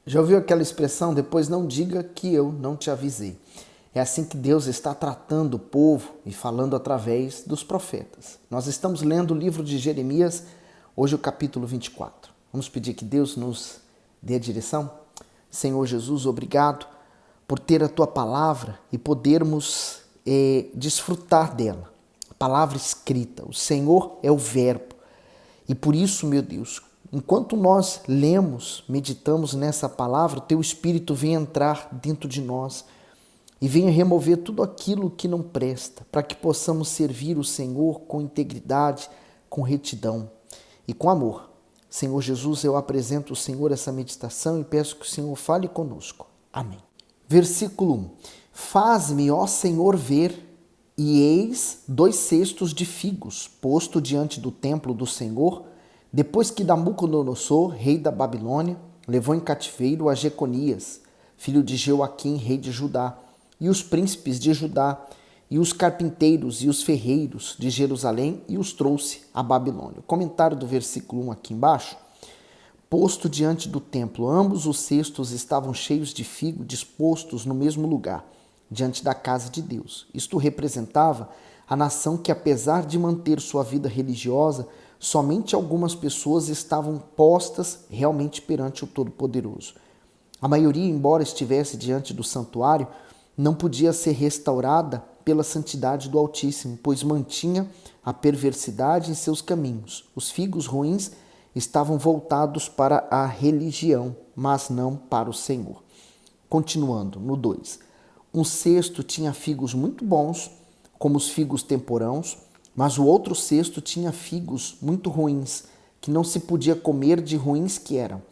Já ouviu aquela expressão, depois não diga que eu não te avisei? É assim que Deus está tratando o povo e falando através dos profetas. Nós estamos lendo o livro de Jeremias, hoje o capítulo 24. Vamos pedir que Deus nos dê a direção? Senhor Jesus, obrigado por ter a tua palavra e podermos desfrutar dela. A palavra escrita, o Senhor é o verbo. E por isso, meu Deus, enquanto nós lemos, meditamos nessa palavra, o teu Espírito vem entrar dentro de nós e venha remover tudo aquilo que não presta, para que possamos servir o Senhor com integridade, com retidão e com amor. Senhor Jesus, eu apresento ao Senhor essa meditação e peço que o Senhor fale conosco. Amém. Versículo 1. Faz-me, ó Senhor, ver, e eis 2 cestos de figos, posto diante do templo do Senhor, depois que Nabucodonosor, rei da Babilônia, levou em cativeiro a Jeconias, filho de Jeoaquim, rei de Judá, e os príncipes de Judá, e os carpinteiros e os ferreiros de Jerusalém, e os trouxe à Babilônia. O comentário do versículo 1 aqui embaixo. Posto diante do templo, ambos os cestos estavam cheios de figo, dispostos no mesmo lugar, diante da casa de Deus. Isto representava a nação que, apesar de manter sua vida religiosa, somente algumas pessoas estavam postas realmente perante o Todo-Poderoso. A maioria, embora estivesse diante do santuário, não podia ser restaurada pela santidade do Altíssimo, pois mantinha a perversidade em seus caminhos. Os figos ruins estavam voltados para a religião, mas não para o Senhor. Continuando, no 2. Um cesto tinha figos muito bons, como os figos temporãos, mas o outro cesto tinha figos muito ruins, que não se podia comer de ruins que eram.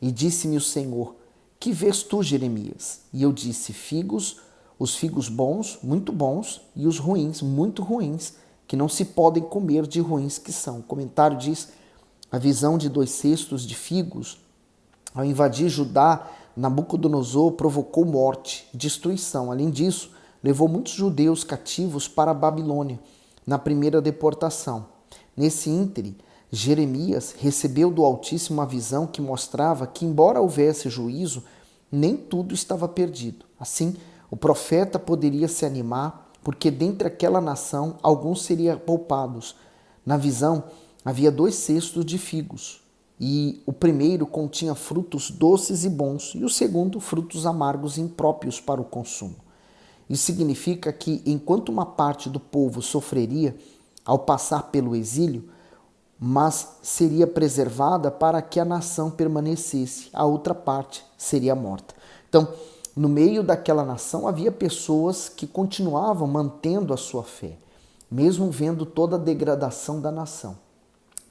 E disse-me o Senhor: que vês tu, Jeremias? E eu disse: figos, os figos bons, muito bons, e os ruins, muito ruins, que não se podem comer de ruins que são. O comentário diz: a visão de 2 cestos de figos, ao invadir Judá, Nabucodonosor provocou morte e destruição. Além disso, levou muitos judeus cativos para a Babilônia, na primeira deportação. Nesse íntere, Jeremias recebeu do Altíssimo a visão que mostrava que, embora houvesse juízo, nem tudo estava perdido. Assim, o profeta poderia se animar, porque dentre aquela nação alguns seriam poupados. Na visão, havia 2 cestos de figos, e o primeiro continha frutos doces e bons, e o segundo frutos amargos e impróprios para o consumo. Isso significa que, enquanto uma parte do povo sofreria ao passar pelo exílio, mas seria preservada para que a nação permanecesse, a outra parte seria morta. Então, no meio daquela nação havia pessoas que continuavam mantendo a sua fé, mesmo vendo toda a degradação da nação.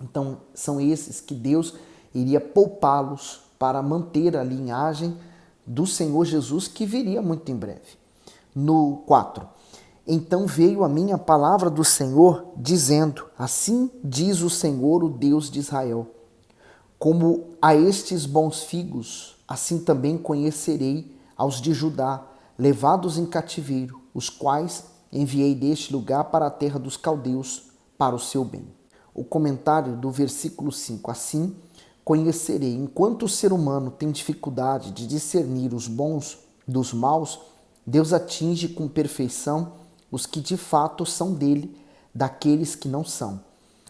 Então, são esses que Deus iria poupá-los para manter a linhagem do Senhor Jesus, que viria muito em breve. No 4. Então veio a mim a palavra do Senhor, dizendo: assim diz o Senhor, o Deus de Israel: como a estes bons figos, assim também conhecerei aos de Judá, levados em cativeiro, os quais enviei deste lugar para a terra dos caldeus, para o seu bem. O comentário do versículo 5. Assim conhecerei, enquanto o ser humano tem dificuldade de discernir os bons dos maus, Deus atinge com perfeição os que de fato são dele, daqueles que não são.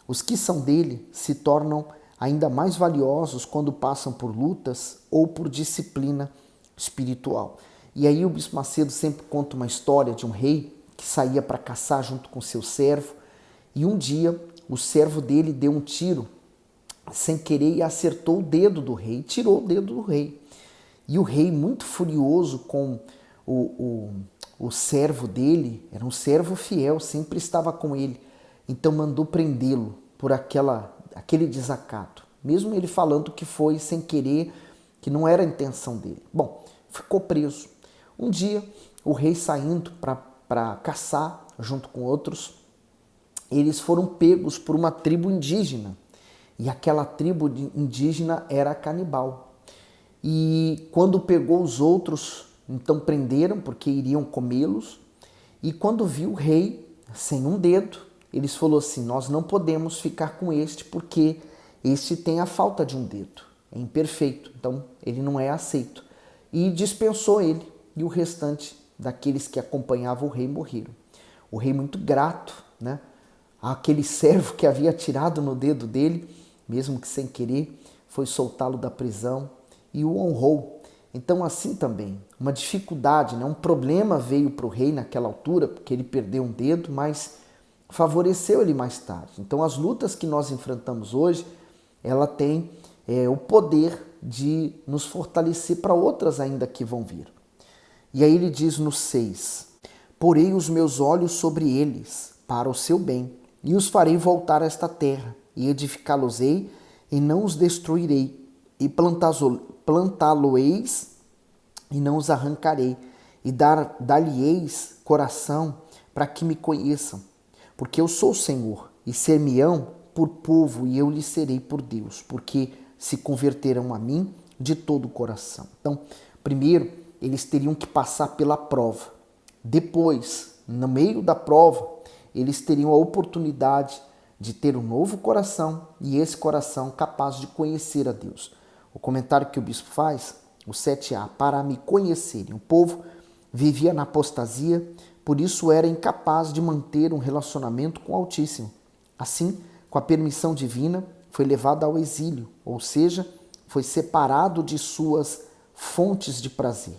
Os que são dele se tornam ainda mais valiosos quando passam por lutas ou por disciplina espiritual. E aí o Bispo Macedo sempre conta uma história de um rei que saía para caçar junto com seu servo, e um dia o servo dele deu um tiro sem querer e acertou o dedo do rei, tirou o dedo do rei. E o rei, muito furioso com o servo dele, era um servo fiel, sempre estava com ele, então mandou prendê-lo por aquele desacato, mesmo ele falando que foi sem querer, que não era a intenção dele. Bom, ficou preso. Um dia, o rei saindo para caçar junto com outros, eles foram pegos por uma tribo indígena, e aquela tribo indígena era canibal. E quando pegou os outros, então prenderam, porque iriam comê-los, e quando viu o rei sem um dedo, eles falaram assim: nós não podemos ficar com este, porque este tem a falta de um dedo. é imperfeito, então ele não é aceito. E dispensou ele, e o restante daqueles que acompanhavam o rei morreram. O rei, muito grato, né, àquele servo que havia tirado no dedo dele, mesmo que sem querer, foi soltá-lo da prisão e o honrou. Então, assim também, uma dificuldade, né, um problema veio para o rei naquela altura, porque ele perdeu um dedo, mas favoreceu ele mais tarde. Então, as lutas que nós enfrentamos hoje, ela tem o poder de nos fortalecer para outras ainda que vão vir. E aí ele diz no 6, porei os meus olhos sobre eles, para o seu bem, e os farei voltar a esta terra, e edificá-los-ei, e não os destruirei, e plantá-lo-eis, e não os arrancarei, e dar-lhe-eis coração para que me conheçam, porque eu sou o Senhor, e ser-me-ão por povo, e eu lhes serei por Deus, porque se converterão a mim de todo o coração. Então, primeiro, eles teriam que passar pela prova. Depois, no meio da prova, eles teriam a oportunidade de ter um novo coração e esse coração capaz de conhecer a Deus. O comentário que o bispo faz, o 7a, para me conhecerem. O povo vivia na apostasia, por isso era incapaz de manter um relacionamento com o Altíssimo. Assim, com a permissão divina, foi levado ao exílio, ou seja, foi separado de suas fontes de prazer,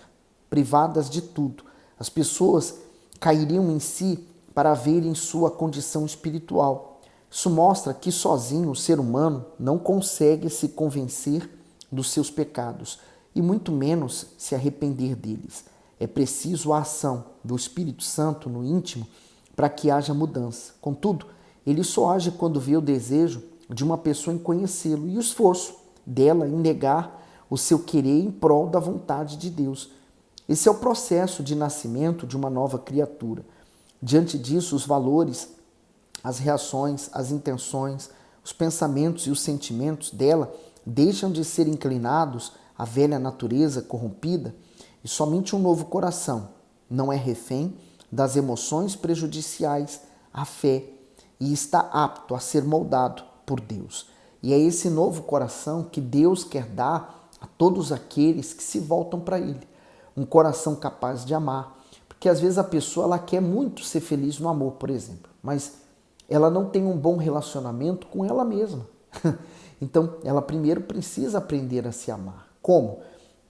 privadas de tudo. As pessoas cairiam em si para verem sua condição espiritual. Isso mostra que sozinho o ser humano não consegue se convencer dos seus pecados e muito menos se arrepender deles. É preciso a ação do Espírito Santo no íntimo para que haja mudança. Contudo, ele só age quando vê o desejo de uma pessoa em conhecê-lo e o esforço dela em negar o seu querer em prol da vontade de Deus. Esse é o processo de nascimento de uma nova criatura. Diante disso, os valores, as reações, as intenções, os pensamentos e os sentimentos dela deixam de ser inclinados à velha natureza corrompida e somente um novo coração não é refém das emoções prejudiciais à fé e está apto a ser moldado por Deus. E é esse novo coração que Deus quer dar a todos aqueles que se voltam para Ele. Um coração capaz de amar. Porque às vezes a pessoa ela quer muito ser feliz no amor, por exemplo, mas ela não tem um bom relacionamento com ela mesma. Então, ela primeiro precisa aprender a se amar. Como?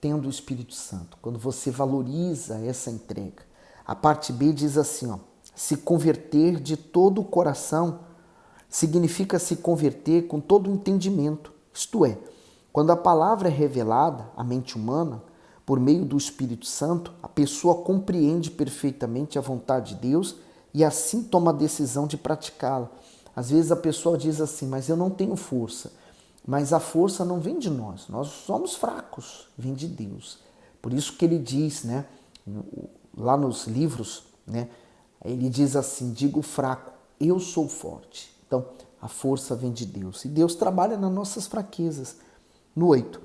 Tendo o Espírito Santo. Quando você valoriza essa entrega. A parte B diz assim, se converter de todo o coração significa se converter com todo o entendimento. Isto é, quando a palavra é revelada à mente humana, por meio do Espírito Santo, a pessoa compreende perfeitamente a vontade de Deus e assim toma a decisão de praticá-la. Às vezes a pessoa diz assim, mas eu não tenho força. Mas a força não vem de nós somos fracos, vem de Deus. Por isso que ele diz, né, lá nos livros, né, ele diz assim, digo fraco, eu sou forte. Então, a força vem de Deus. E Deus trabalha nas nossas fraquezas. No 8.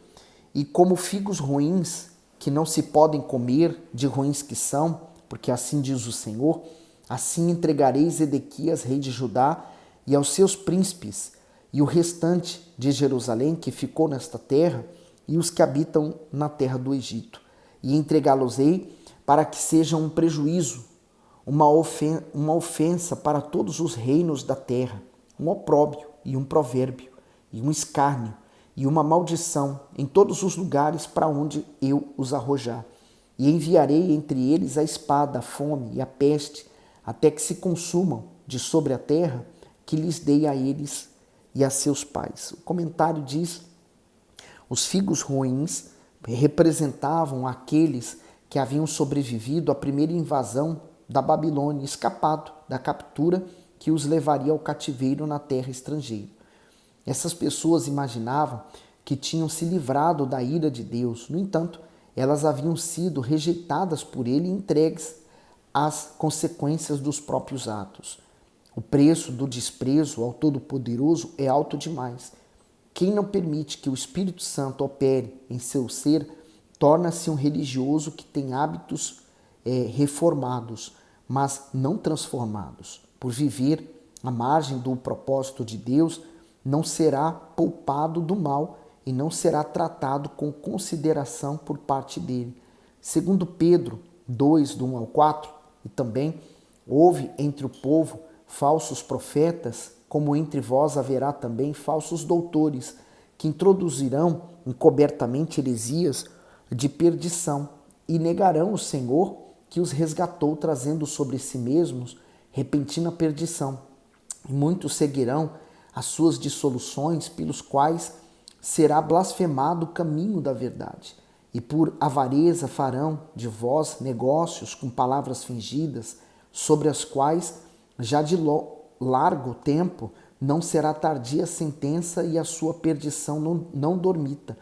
E como figos ruins, que não se podem comer, de ruins que são, porque assim diz o Senhor, assim entregareis Edequias, rei de Judá, e aos seus príncipes, e o restante de Jerusalém, que ficou nesta terra, e os que habitam na terra do Egito. E entregá-los-ei para que sejam um prejuízo, uma ofensa para todos os reinos da terra, um opróbrio e um provérbio, e um escárnio, e uma maldição em todos os lugares para onde eu os arrojar. E enviarei entre eles a espada, a fome e a peste, até que se consumam de sobre a terra, que lhes dei a eles e a seus pais. O comentário diz, os figos ruins representavam aqueles que haviam sobrevivido à primeira invasão da Babilônia, escapado da captura que os levaria ao cativeiro na terra estrangeira. Essas pessoas imaginavam que tinham se livrado da ira de Deus. No entanto, elas haviam sido rejeitadas por ele e entregues às consequências dos próprios atos. O preço do desprezo ao Todo-Poderoso é alto demais. Quem não permite que o Espírito Santo opere em seu ser, torna-se um religioso que tem hábitos reformados, mas não transformados. Por viver à margem do propósito de Deus, não será poupado do mal e não será tratado com consideração por parte dele. Segundo Pedro 2, do 1 ao 4, e também houve entre o povo falsos profetas, como entre vós haverá também falsos doutores, que introduzirão encobertamente heresias de perdição, e negarão o Senhor que os resgatou, trazendo sobre si mesmos repentina perdição. E muitos seguirão as suas dissoluções, pelos quais será blasfemado o caminho da verdade. E por avareza farão de vós negócios com palavras fingidas, sobre as quais já de largo tempo não será tardia a sentença e a sua perdição não dormita.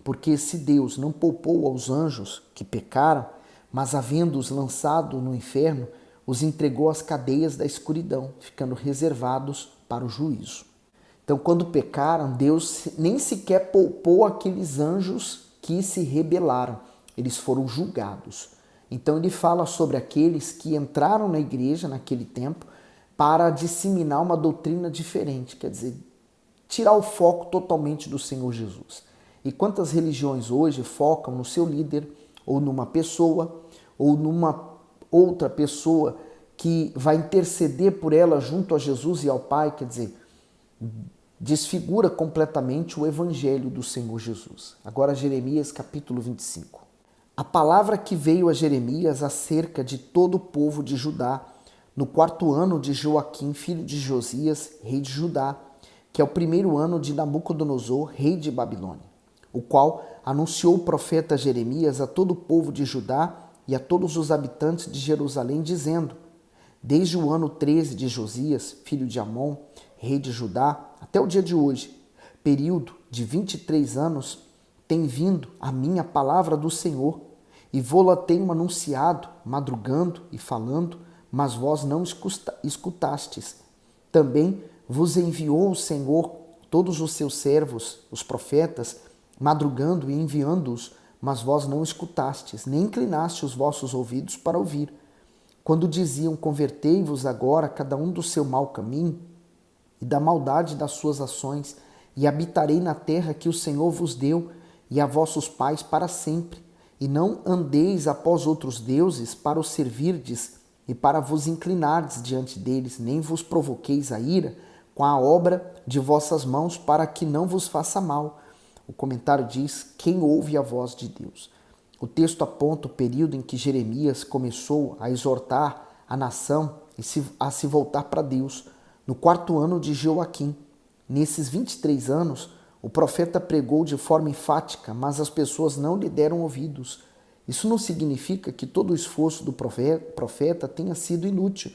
Porque se Deus não poupou aos anjos que pecaram, mas havendo-os lançado no inferno, os entregou às cadeias da escuridão, ficando reservados para o juízo. Então, quando pecaram, Deus nem sequer poupou aqueles anjos que se rebelaram. Eles foram julgados. Então, ele fala sobre aqueles que entraram na igreja naquele tempo para disseminar uma doutrina diferente, quer dizer, tirar o foco totalmente do Senhor Jesus. E quantas religiões hoje focam no seu líder, ou numa pessoa, ou numa outra pessoa que vai interceder por ela junto a Jesus e ao Pai, quer dizer, desfigura completamente o evangelho do Senhor Jesus. Agora Jeremias capítulo 25. A palavra que veio a Jeremias acerca de todo o povo de Judá, no 4º ano de Joaquim, filho de Josias, rei de Judá, que é o 1º ano de Nabucodonosor, rei de Babilônia, o qual anunciou o profeta Jeremias a todo o povo de Judá e a todos os habitantes de Jerusalém, dizendo: desde o ano 13 de Josias, filho de Amon, rei de Judá, até o dia de hoje, período de 23 anos, tem vindo a mim a palavra do Senhor, e vô-la tenho anunciado, madrugando e falando, mas vós não escutastes. Também vos enviou o Senhor todos os seus servos, os profetas, madrugando e enviando-os, mas vós não escutastes, nem inclinaste os vossos ouvidos para ouvir. Quando diziam: convertei-vos agora cada um do seu mau caminho e da maldade das suas ações, e habitarei na terra que o Senhor vos deu e a vossos pais para sempre, e não andeis após outros deuses para os servirdes e para vos inclinardes diante deles, nem vos provoqueis a ira com a obra de vossas mãos, para que não vos faça mal. O comentário diz: quem ouve a voz de Deus. O texto aponta o período em que Jeremias começou a exortar a nação a se voltar para Deus, no 4º ano de Joaquim. Nesses 23 anos, o profeta pregou de forma enfática, mas as pessoas não lhe deram ouvidos. Isso não significa que todo o esforço do profeta tenha sido inútil,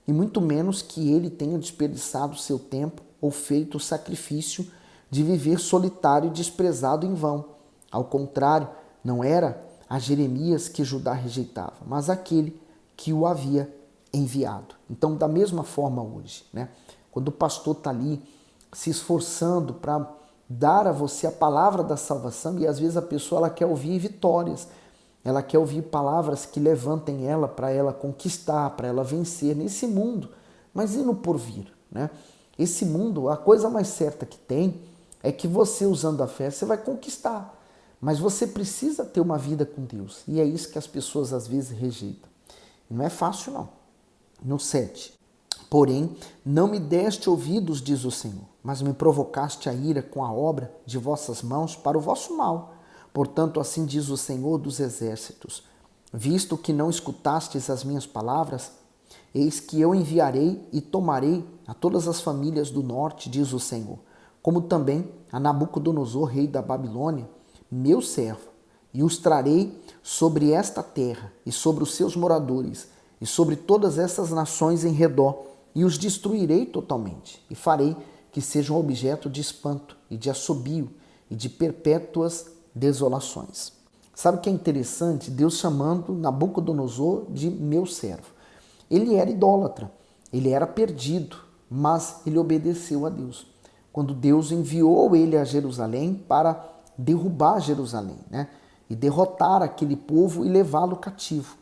e muito menos que ele tenha desperdiçado seu tempo ou feito o sacrifício de viver solitário e desprezado em vão. Ao contrário, não era a Jeremias que Judá rejeitava, mas aquele que o havia enviado. Então, da mesma forma hoje, quando o pastor está ali se esforçando para dar a você a palavra da salvação, e às vezes a pessoa ela quer ouvir vitórias, ela quer ouvir palavras que levantem ela para ela conquistar, para ela vencer nesse mundo, mas e no porvir? Esse mundo, a coisa mais certa que tem é que você, usando a fé, você vai conquistar. Mas você precisa ter uma vida com Deus. E é isso que as pessoas às vezes rejeitam. E não é fácil, não. No 7. Porém, não me deste ouvidos, diz o Senhor, mas me provocaste a ira com a obra de vossas mãos para o vosso mal. Portanto, assim diz o Senhor dos Exércitos: visto que não escutastes as minhas palavras, eis que eu enviarei e tomarei a todas as famílias do norte, diz o Senhor, como também a Nabucodonosor, rei da Babilônia, meu servo, e os trarei sobre esta terra e sobre os seus moradores e sobre todas essas nações em redor, e os destruirei totalmente, e farei que sejam objeto de espanto e de assobio e de perpétuas desolações. Sabe o que é interessante? Deus chamando Nabucodonosor de meu servo. Ele era idólatra, ele era perdido, mas ele obedeceu a Deus. Quando Deus enviou ele a Jerusalém para derrubar Jerusalém, e derrotar aquele povo e levá-lo cativo.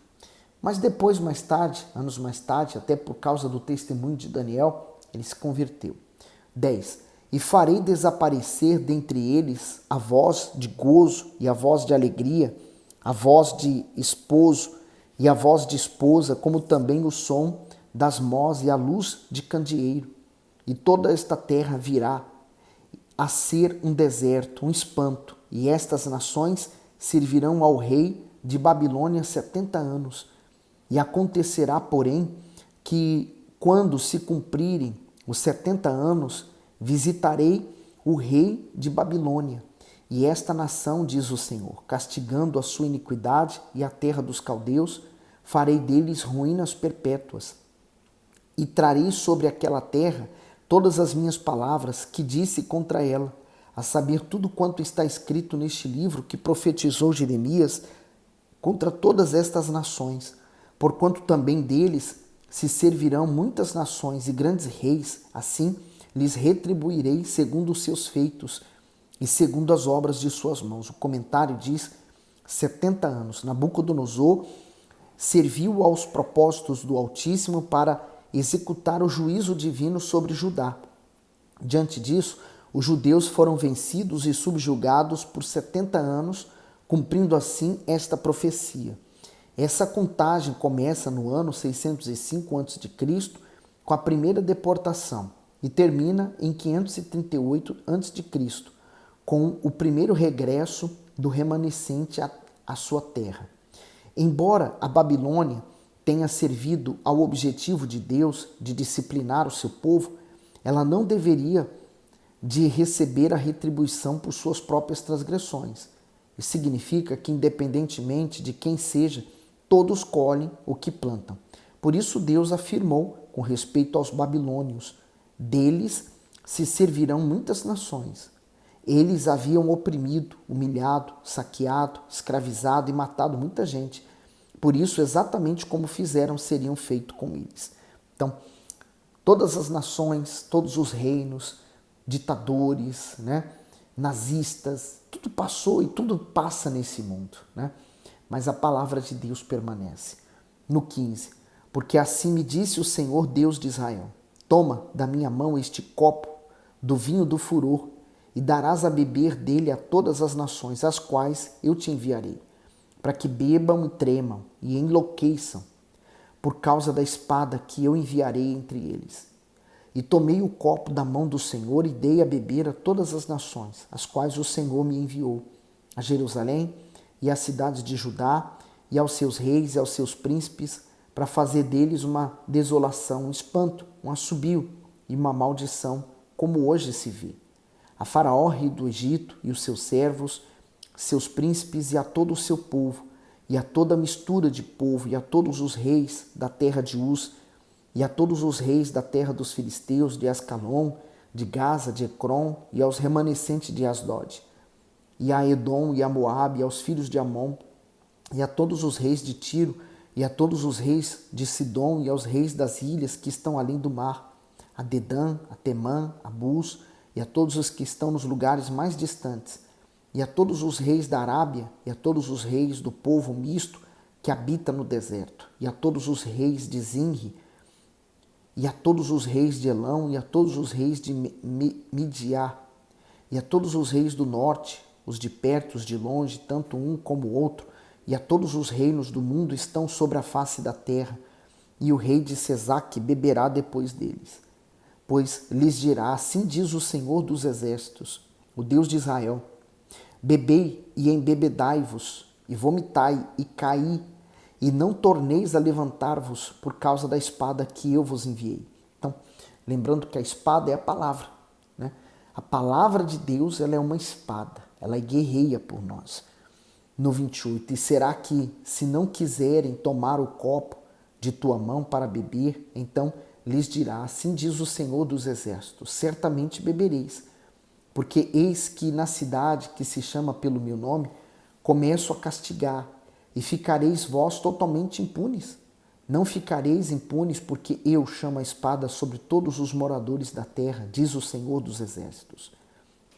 Mas depois, mais tarde, anos mais tarde, até por causa do testemunho de Daniel, ele se converteu. 10. e farei desaparecer dentre eles a voz de gozo e a voz de alegria, a voz de esposo e a voz de esposa, como também o som das mós e a luz de candeeiro. E toda esta terra virá a ser um deserto, um espanto, e estas nações servirão ao rei de Babilônia 70 anos. E acontecerá, porém, que quando se cumprirem os 70 anos, visitarei o rei de Babilônia, e esta nação, diz o Senhor, castigando a sua iniquidade e a terra dos caldeus, farei deles ruínas perpétuas. E trarei sobre aquela terra todas as minhas palavras que disse contra ela, a saber tudo quanto está escrito neste livro que profetizou Jeremias contra todas estas nações, porquanto também deles se servirão muitas nações e grandes reis, assim lhes retribuirei segundo os seus feitos e segundo as obras de suas mãos. O comentário diz 70 anos. Nabucodonosor serviu aos propósitos do Altíssimo para executar o juízo divino sobre Judá. Diante disso, os judeus foram vencidos e subjugados por 70 anos, cumprindo assim esta profecia. Essa contagem começa no ano 605 a.C., com a primeira deportação, e termina em 538 a.C., com o primeiro regresso do remanescente à sua terra. Embora a Babilônia tenha servido ao objetivo de Deus de disciplinar o seu povo, ela não deveria de receber a retribuição por suas próprias transgressões. Isso significa que, independentemente de quem seja, todos colhem o que plantam. Por isso Deus afirmou, com respeito aos babilônios, deles se servirão muitas nações. Eles haviam oprimido, humilhado, saqueado, escravizado e matado muita gente. Por isso, exatamente como fizeram, seriam feito com eles. Então, todas as nações, todos os reinos, ditadores, nazistas, tudo passou e tudo passa nesse mundo, Mas a palavra de Deus permanece. No 15, porque assim me disse o Senhor Deus de Israel, toma da minha mão este copo do vinho do furor e darás a beber dele a todas as nações, as quais eu te enviarei, para que bebam e tremam e enlouqueçam por causa da espada que eu enviarei entre eles. E tomei o copo da mão do Senhor e dei a beber a todas as nações, as quais o Senhor me enviou, a Jerusalém e às cidades de Judá, e aos seus reis e aos seus príncipes, para fazer deles uma desolação, um espanto, um assobio e uma maldição, como hoje se vê. A Faraó, rei do Egito, e os seus servos, seus príncipes e a todo o seu povo, e a toda a mistura de povo, e a todos os reis da terra de Uz, e a todos os reis da terra dos filisteus, de Ascalon, de Gaza, de Ecrom, e aos remanescentes de Asdod, e a Edom e a Moabe, e aos filhos de Amon, e a todos os reis de Tiro, e a todos os reis de Sidom, e aos reis das ilhas que estão além do mar, a Dedã, a Temã, a Bus, e a todos os que estão nos lugares mais distantes, e a todos os reis da Arábia, e a todos os reis do povo misto que habita no deserto, e a todos os reis de Zinri, e a todos os reis de Elão, e a todos os reis de Midiá, e a todos os reis do norte, os de perto, os de longe, tanto um como o outro, e a todos os reinos do mundo estão sobre a face da terra, e o rei de Sesaque beberá depois deles. Pois lhes dirá, assim diz o Senhor dos Exércitos, o Deus de Israel, bebei e embebedai-vos, e vomitai e caí, e não torneis a levantar-vos por causa da espada que eu vos enviei. Então, lembrando que a espada é a palavra, A palavra de Deus, ela é uma espada, ela guerreia por nós. No 28, e será que, se não quiserem tomar o copo de tua mão para beber, então lhes dirá, assim diz o Senhor dos Exércitos, certamente bebereis, porque eis que na cidade que se chama pelo meu nome, começo a castigar, e ficareis vós totalmente impunes. Não ficareis impunes, porque eu chamo a espada sobre todos os moradores da terra, diz o Senhor dos Exércitos.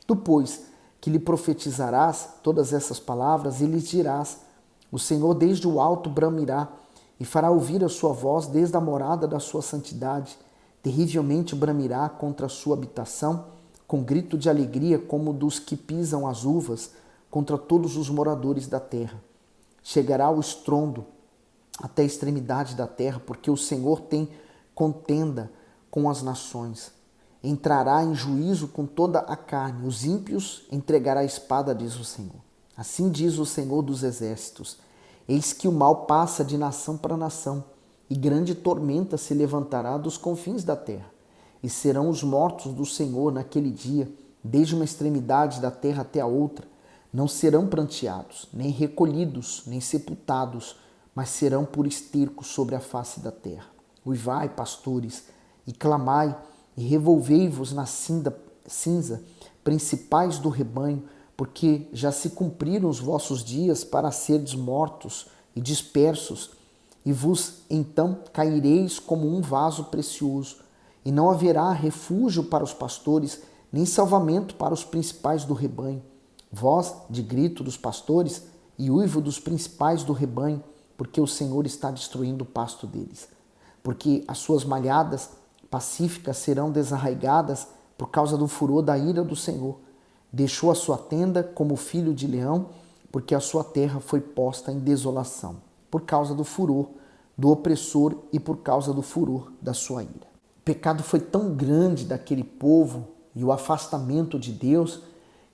Tu, pois, que lhe profetizarás todas essas palavras, e lhes dirás, o Senhor desde o alto bramirá, e fará ouvir a sua voz desde a morada da sua santidade, terrivelmente bramirá contra a sua habitação, com grito de alegria como dos que pisam as uvas contra todos os moradores da terra. Chegará o estrondo até a extremidade da terra, porque o Senhor tem contenda com as nações. Entrará em juízo com toda a carne, os ímpios entregará a espada, diz o Senhor. Assim diz o Senhor dos exércitos: eis que o mal passa de nação para nação, e grande tormenta se levantará dos confins da terra. E serão os mortos do Senhor naquele dia, desde uma extremidade da terra até a outra. Não serão pranteados, nem recolhidos, nem sepultados, mas serão por esterco sobre a face da terra. Uivai, pastores, e clamai, e revolvei-vos na cinza, principais do rebanho, porque já se cumpriram os vossos dias para serdes mortos e dispersos, e vos então caireis como um vaso precioso, e não haverá refúgio para os pastores, nem salvamento para os principais do rebanho. Voz de grito dos pastores e uivo dos principais do rebanho, porque o Senhor está destruindo o pasto deles. Porque as suas malhadas pacíficas serão desarraigadas por causa do furor da ira do Senhor. Deixou a sua tenda como filho de leão, porque a sua terra foi posta em desolação, por causa do furor do opressor e por causa do furor da sua ira. O pecado foi tão grande daquele povo e o afastamento de Deus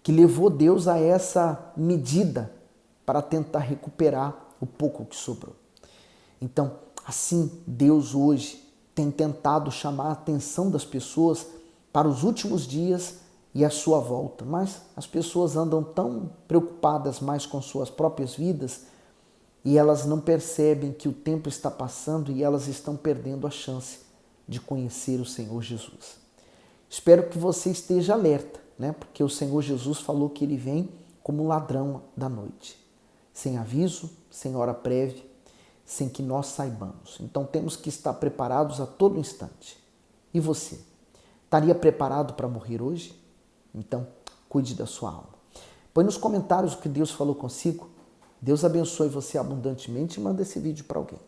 que levou Deus a essa medida para tentar recuperar o pouco que sobrou. Então, assim, Deus hoje tem tentado chamar a atenção das pessoas para os últimos dias e a sua volta, mas as pessoas andam tão preocupadas mais com suas próprias vidas e elas não percebem que o tempo está passando e elas estão perdendo a chance de conhecer o Senhor Jesus. Espero que você esteja alerta, porque o Senhor Jesus falou que ele vem como um ladrão da noite, sem aviso, sem hora prévia, sem que nós saibamos. Então temos que estar preparados a todo instante. E você? Estaria preparado para morrer hoje? Então, cuide da sua alma. Põe nos comentários o que Deus falou consigo. Deus abençoe você abundantemente e manda esse vídeo para alguém.